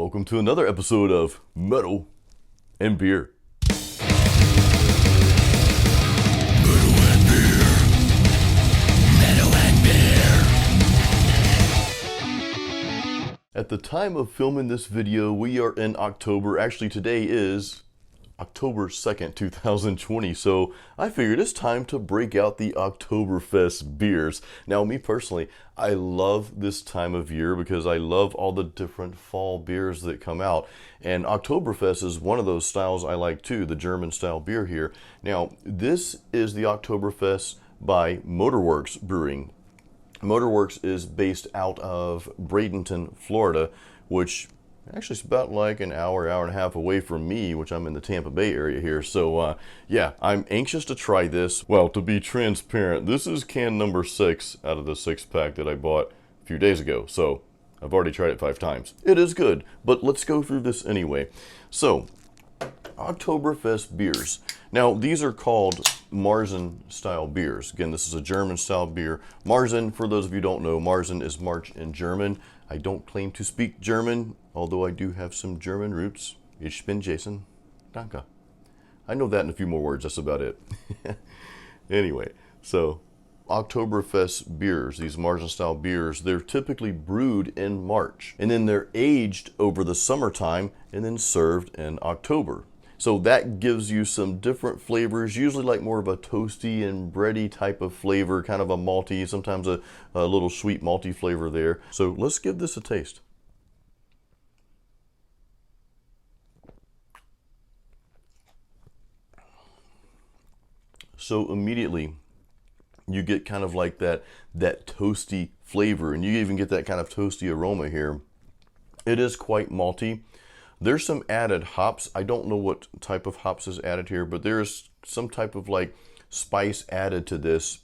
Welcome to another episode of Metal and Beer. At the time of filming this video, we are in October. Actually, today is October 2nd, 2020. So I figured it's time to break out the Oktoberfest beers. Now, me personally, I love this time of year because I love all the different fall beers that come out. And Oktoberfest is one of those styles I like too, the German style beer here. Now, this is the Oktoberfest by Motorworks Brewing. Motorworks is based out of Bradenton, Florida, which actually is about like an hour and a half away from me, which I'm in the Tampa Bay area here. So yeah, I'm anxious to try this. Well, to be transparent, this is can number 6 out of the 6-pack that I bought a few days ago. So I've already tried it 5 times. It is good, but let's go through this anyway. So, Oktoberfest beers. Now, these are called Marzen-style beers. Again, this is a German-style beer. Marzen, for those of you who don't know, Marzen is March in German. I don't claim to speak German, although I do have some German roots. Ich bin Jason. Danke. I know that in a few more words. That's about it. Anyway, so Oktoberfest beers, these Marzen-style beers, they're typically brewed in March. And then they're aged over the summertime and then served in October. So that gives you some different flavors, usually like more of a toasty and bready type of flavor, kind of a malty, sometimes a little sweet malty flavor there. So let's give this a taste. So immediately you get kind of like that toasty flavor, and you even get that kind of toasty aroma here. It is quite malty. There's some added hops. I don't know what type of hops is added here, but there's some type of like spice added to this.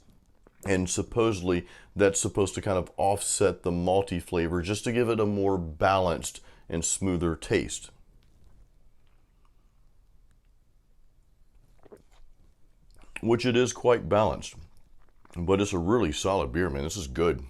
And supposedly that's supposed to kind of offset the malty flavor just to give it a more balanced and smoother taste. Which it is quite balanced. But it's a really solid beer, man. This is good.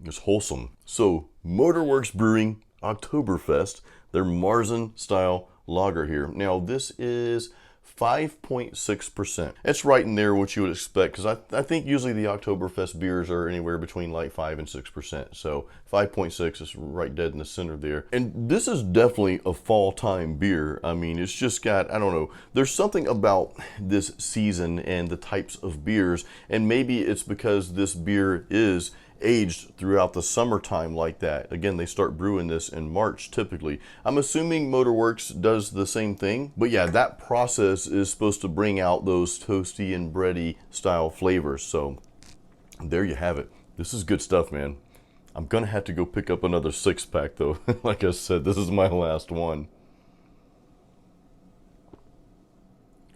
It's wholesome. So, Motorworks Brewing Oktoberfest, their Marzen-style lager here. Now, this is 5.6%. It's right in there what you would expect, because I think usually the Oktoberfest beers are anywhere between like 5 and 6%. So 5.6 is right dead in the center there. And this is definitely a fall time beer. I mean, it's just got, I don't know, there's something about this season and the types of beers, and maybe it's because this beer is aged throughout the summertime like that. Again, they start brewing this in March typically. I'm assuming Motorworks does the same thing, but yeah, that process is supposed to bring out those toasty and bready style flavors. So there you have it. This is good stuff, man. I'm gonna have to go pick up another 6-pack though. Like I said, this is my last one.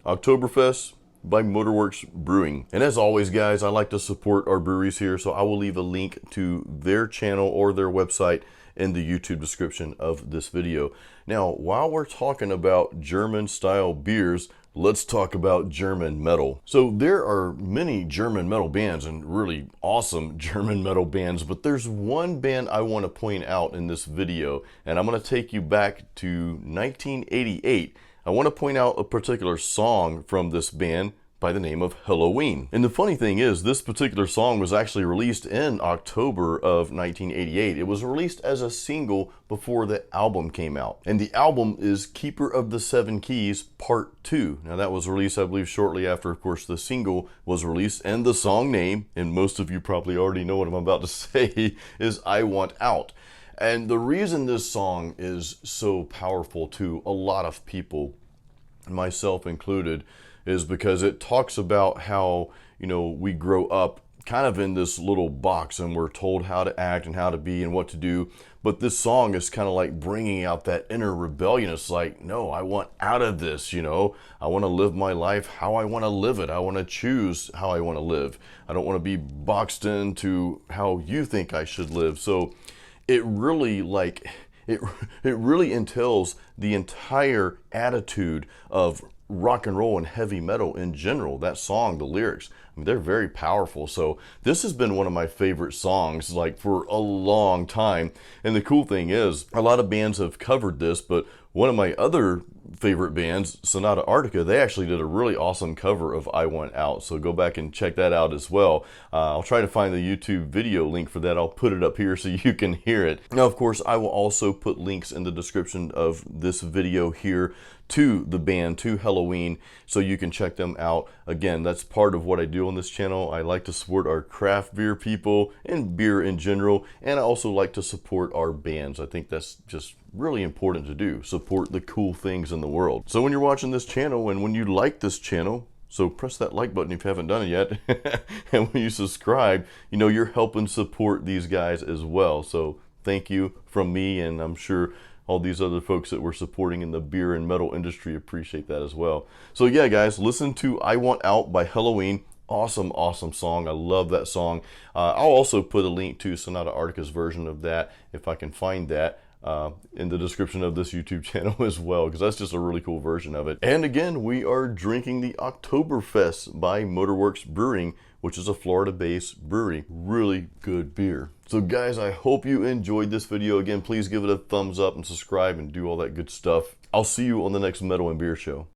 Oktoberfest by Motorworks Brewing. And as always, guys, I like to support our breweries here, so I will leave a link to their channel or their website in the YouTube description of this video. Now, while we're talking about German style beers, let's talk about German metal. So there are many German metal bands and really awesome German metal bands, but there's one band I want to point out in this video, and I'm going to take you back to 1988. I want to point out a particular song from this band by the name of Helloween. And the funny thing is, this particular song was actually released in October of 1988. It was released as a single before the album came out. And the album is Keeper of the Seven Keys Part 2. Now that was released, I believe, shortly after, of course, the single was released. And the song name, and most of you probably already know what I'm about to say, is I Want Out. And the reason this song is so powerful to a lot of people, myself included, is because it talks about how, you know, we grow up kind of in this little box and we're told how to act and how to be and what to do. But this song is kind of like bringing out that inner rebellion. It's like, no, I want out of this, you know. I want to live my life how I want to live it. I want to choose how I want to live. I don't want to be boxed into how you think I should live. So it really it really entails the entire attitude of rock and roll and heavy metal in general. That song, the lyrics, I mean, they're very powerful. So this has been one of my favorite songs like for a long time. And the cool thing is a lot of bands have covered this, but one of my other favorite bands, Sonata Arctica, they actually did a really awesome cover of I Want Out. So go back and check that out as well. I'll try to find the YouTube video link for that. I'll put it up here so you can hear it. Now, of course, I will also put links in the description of this video here to the band, to Helloween, so you can check them out. Again, that's part of what I do on this channel. I like to support our craft beer people and beer in general, and I also like to support our bands. I think that's just really important to do, support the cool things in the world. So when you're watching this channel and when you like this channel, so press that like button if you haven't done it yet. And when you subscribe, you know, you're helping support these guys as well. So thank you from me, and I'm sure all these other folks that we're supporting in the beer and metal industry appreciate that as well. So yeah, guys, listen to I Want Out by Helloween. Awesome, awesome song. I love that song. I'll also put a link to Sonata Arctica's version of that, if I can find that, in the description of this YouTube channel as well, because that's just a really cool version of it. And again, we are drinking the Oktoberfest by Motorworks Brewing, which is a Florida-based brewery. Really good beer. So guys, I hope you enjoyed this video. Again, please give it a thumbs up and subscribe and do all that good stuff. I'll see you on the next Metal and Beer Show.